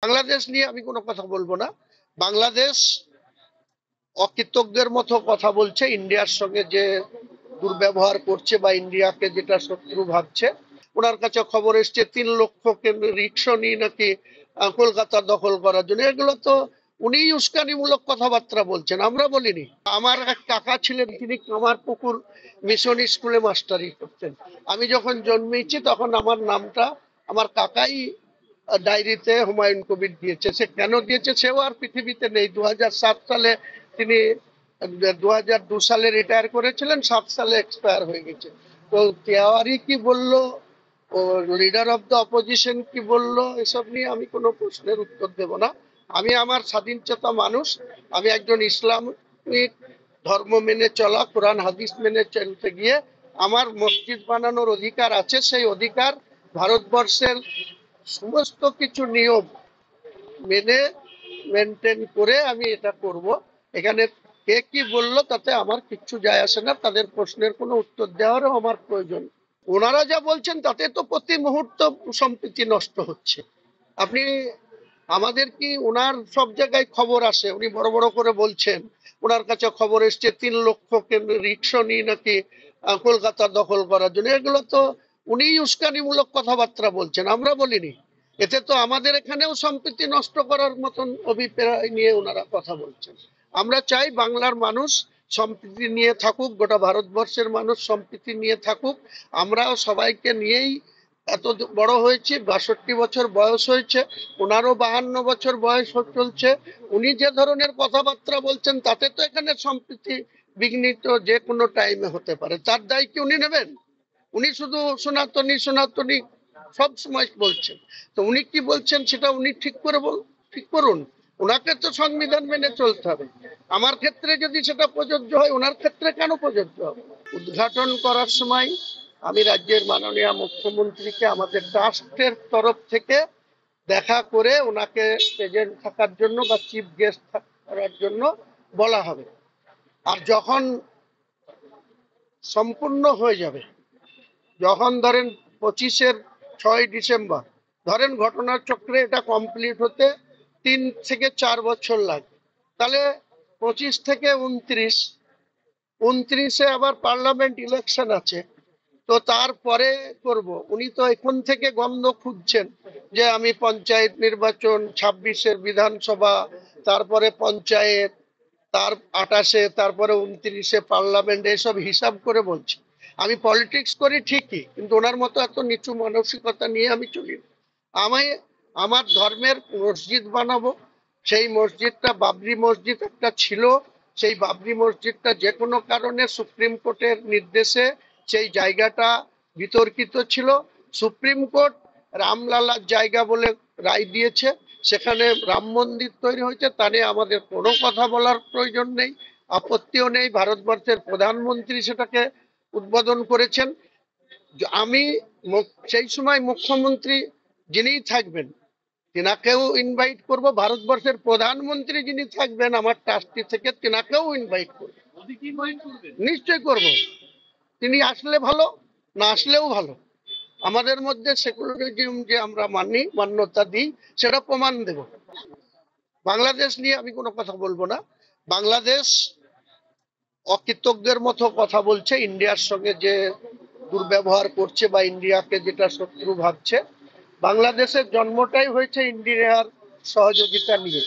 বাংলাদেশ নিয়ে আমি কোনো কথা বলবো না। বাংলাদেশ অকৃতজ্ঞের মতো কথা বলছে, ইন্ডিয়ার সঙ্গে যে দুর্ব্যবহার করছে বা ইন্ডিয়াকে যেটা শত্রু ভাবছে। ওনার কাছে খবর এসছে 3 লক্ষ রিক্সা নিয়ে নাকি কলকাতা দখল করার জন্য। এগুলো তো উনি উস্কানিমূলক কথাবার্তা বলছেন, আমরা বলিনি। আমার এক কাকা ছিলেন, তিনি কামারপুকুর মিশন স্কুলে মাস্টারি করতেন। আমি যখন জন্মেছি তখন আমার নামটা আমার কাকাই ডায়েরিতে হুমায়ুন কবির দিয়েছে। সে কেন দিয়েছে, সেও আর পৃথিবীতে নেই। 2007 সালে তিনি 2002 সালে রিটায়ার করেছিলেন, 7 সালে এক্সপায়ার হয়ে গেছে। তো তেওয়ারি কি বললো, ও লিডার অফ দ্য অপোজিশন কি বললো, এসব নিয়ে আমি কোনো প্রশ্নের উত্তর দেব না। আমি আমার স্বাধীনচেতা মানুষ, আমি একজন ইসলামিক ধর্ম মেনে চলা, কোরআন হাদিস মেনে চলতে গিয়ে আমার মসজিদ বানানোর অধিকার আছে। সেই অধিকার ভারতবর্ষের সমস্ত কিছু নিয়ম মেনে মেনটেন করে আমি এটা করব। এখানে কে কি বললো তাতে আমার কিচ্ছু যায় আসে না, তাদের প্রশ্নের কোনো উত্তর দেওয়ারও আমার প্রয়োজন। ওনারা যা বলছেন তাতে তো প্রতি মুহূর্ত সম্প্রীতি নষ্ট হচ্ছে। আপনি আমাদের কি ওনার সব জায়গায় খবর আসে, উনি বড় বড় করে বলছেন ওনার কাছে খবর এসছে 3 লক্ষ রিক্সা নিয়ে নাকি কলকাতা দখল করার জন্য। এগুলো তো উনি উস্কানিমূলক কথাবার্তা বলছেন, আমরা বলিনি। এতে তো আমাদের এখানেও সম্প্রীতি নষ্ট করার মতন অভিপ্রায় নিয়ে ওনারা কথা বলছেন। আমরা চাই বাংলার মানুষ সম্প্রীতি নিয়ে থাকুক, গোটা ভারতবর্ষের মানুষ সম্প্রীতি নিয়ে থাকুক। আমরাও সবাইকে নিয়েই এত বড় হয়েছি। 62 বছর বয়স হয়েছে, ওনারও 52 বছর বয়স চলছে। উনি যে ধরনের কথাবার্তা বলছেন তাতে তো এখানে সম্প্রীতি বিঘ্নিত যে কোনো টাইমে হতে পারে। তার দায় কি উনি নেবেন? উনি শুধু সনাতনী সনাতনী সব সময় বলছেন। তো উনি কি বলছেন সেটা উনি ঠিক করে ঠিক করুন। ওনাকে তো সংবিধান মেনে চলতে হবে। আমার ক্ষেত্রে যদি সেটা প্রযোজ্য হয়, ওনার ক্ষেত্রে কেন প্রযোজ্য হবে? উদ্ঘাটন করার সময় আমি রাজ্যের মাননীয় মুখ্যমন্ত্রীকে আমাদের ট্রাস্টের তরফ থেকে দেখা করে ওনাকে প্রেজেন্ট থাকার জন্য বা চিফ গেস্ট করার জন্য বলা হবে। আর যখন সম্পূর্ণ হয়ে যাবে, যখন ধরেন 6 ডিসেম্বর ধরেন ঘটনার চক্রে এটা কমপ্লিট হতে 3 থেকে 4 বছর লাগবে, তাহলে 25 থেকে 29 আবার পার্লামেন্ট ইলেকশন আছে। তো তারপরে করব। উনি তো এখন থেকে গন্ধ খুঁজছেন যে আমি পঞ্চায়েত নির্বাচন, 26-এর বিধানসভা, তারপরে পঞ্চায়েত, তার 28-এ, তারপরে 29-এ পার্লামেন্ট, এসব হিসাব করে বলছি। আমি পলিটিক্স করি ঠিকই, কিন্তু ওনার মতো এত নিচু মানসিকতা নিয়ে আমি চলি না। আমি আমার ধর্মের মসজিদ বানাবো। সেই মসজিদটা বাবরি মসজিদ একটা ছিল, সেই বাবরি মসজিদটা যে কোনো কারণে সুপ্রিম কোর্টের নির্দেশে সেই জায়গাটা বিতর্কিত ছিল। সুপ্রিম কোর্ট রামলালার জায়গা বলে রায় দিয়েছে, সেখানে রাম মন্দির তৈরি হয়েছে। তা নিয়ে আমাদের কোনো কথা বলার প্রয়োজন নেই, আপত্তিও নেই। ভারতবর্ষের প্রধানমন্ত্রী সেটাকে উদ্বোধন করেছেন। আমি সেই সময় মুখ্যমন্ত্রী যিনি থাকবেন তিনাকেও ইনভাইট করব। ভারতবর্ষের প্রধানমন্ত্রী যিনি থাকবেন আমার ট্রাস্টি থেকে, তিনাকেও ইনভাইট করব। নিশ্চয় করব। তিনি আসলে ভালো, না আসলেও ভালো। আমাদের মধ্যে সেকুলারিজম যে আমরা মানি, মান্যতা দিই, সেটা প্রমাণ দেব। বাংলাদেশ নিয়ে আমি কোনো কথা বলবো না। বাংলাদেশ অকৃতজ্ঞের মতো কথা বলছে, ইন্ডিয়ার সঙ্গে যে দুর্ব্যবহার করছে বা ইন্ডিয়াকে যেটা শত্রু ভাবছে। বাংলাদেশের জন্মটাই হয়েছে ইন্ডিয়ার সহযোগিতা নিয়ে।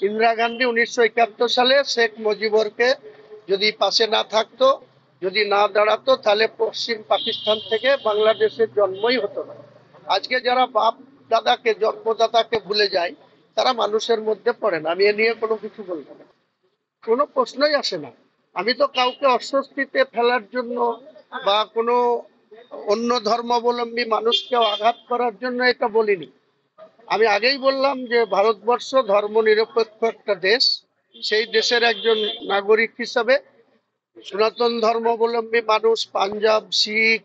ইন্দিরা গান্ধী 1971 সালে শেখ মুজিবুরকে যদি পাশে না থাকতো, যদি না দাঁড়াতো, তাহলে পশ্চিম পাকিস্তান থেকে বাংলাদেশের জন্মই হতো না। আজকে যারা বাপ দাদাকে, জন্মদাতাকে ভুলে যায়, তারা মানুষের মধ্যে পড়ে না। আমি এ নিয়ে কোনো কিছু বলবো না, কোনো প্রশ্নই আসে না। আমি তো কাউকে অস্বস্তিতে ফেলার জন্য বা কোনো অন্য ধর্মাবলম্বী মানুষকে আঘাত করার জন্য এটা বলিনি। আমি আগেই বললাম যে ভারতবর্ষ ধর্মনিরপেক্ষ একটা দেশ। সেই দেশের একজন নাগরিক হিসাবে সনাতন ধর্মাবলম্বী মানুষ, পাঞ্জাব, শিখ,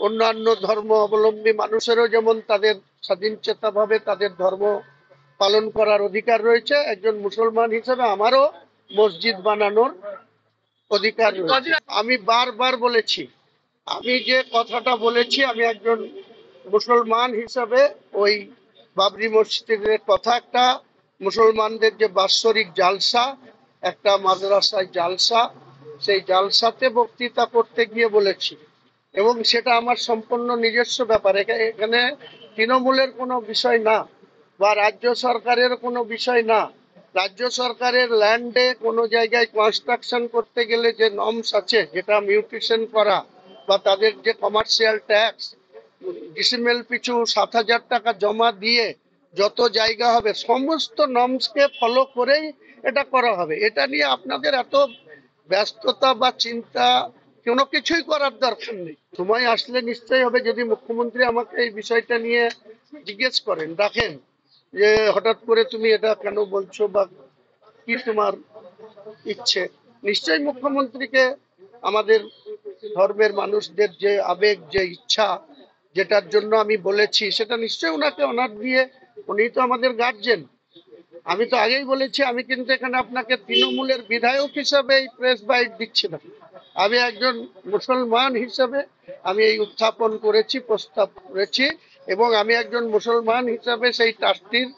অন্যান্য ধর্ম অবলম্বী মানুষেরও যেমন তাদের স্বাধীনচেতা ভাবে তাদের ধর্ম পালন করার অধিকার রয়েছে, একজন মুসলমান হিসেবে আমারও মসজিদ বানানোর অধিকার রয়েছে। আমি বারবার বলেছি, আমি যে কথাটা বলেছি, আমি একজন মুসলমান হিসাবে ওই বাবরি মসজিদের কথা, একটা মুসলমানদের যে বাৎসরিক জালসা, একটা মাদ্রাসায় জালসা, সেই জালসাতে বক্তৃতা করতে গিয়ে বলেছি, এবং সেটা আমার সম্পূর্ণ নিজস্ব ব্যাপার। এখানে তৃণমূলের কোনো বিষয় না বা রাজ্য সরকারের কোনো বিষয় না। রাজ্য সরকারের ল্যান্ডে কোনো জায়গায় কনস্ট্রাকশন করতে গেলে যে নর্মস আছে, যেটা মিউটেশন করা বা তাদের যে কমার্শিয়াল ট্যাক্স, ডিসিমেল পিছু 7,000 টাকা জমা দিয়ে যত জায়গা হবে সমস্ত নর্মসকে ফলো করেই এটা করা হবে। এটা নিয়ে আপনাদের এত ব্যস্ততা বা চিন্তা কোনো কিছুই করার দরকার নেই। সময় আসলে নিশ্চয়ই হবে। যদি মুখ্যমন্ত্রী আমাকে এই বিষয়টা নিয়ে জিজ্ঞেস করেন, রাখেন যে হঠাৎ করে তুমি এটা কেন বলছো বা কি তোমার ইচ্ছে, নিশ্চয়ই মুখ্যমন্ত্রীকে আমাদের ধর্মের মানুষদের যে আবেগ, যে ইচ্ছা, যেটার জন্য আমি বলেছি, সেটা নিশ্চয়ই ওনাকে অনার দিয়ে, উনি তো আমাদের গার্জেন। আমি তো আগেই বলেছি, আমি কিন্তু এখানে আপনাকে তৃণমূলের বিধায়ক হিসাবে এই প্রেস বাইট দিচ্ছি না। আমি একজন মুসলমান হিসাবে আমি এই উত্থাপন করেছি, প্রস্তাব করেছি, এবং আমি একজন মুসলমান হিসাবে সেই ট্রাস্টির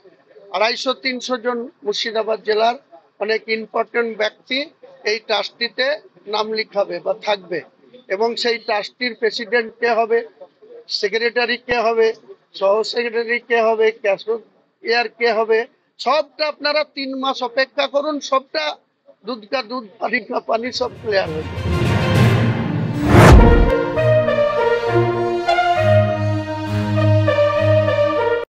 250-300 জন মুর্শিদাবাদ জেলার অনেক ইম্পর্টেন্ট ব্যক্তি এই ট্রাস্টিতে নাম লিখাবে বা থাকবে, এবং সেই ট্রাস্টির প্রেসিডেন্ট কে হবে, সেক্রেটারি কে হবে, সহ সেক্রেটারি কে হবে, ক্যাশিয়ার কে হবে, সবটা আপনারা 3 মাস অপেক্ষা করুন, সবটা দুধ কা দুধ পানি কা পানি, সব ক্লিয়ার হয়ে যাবে।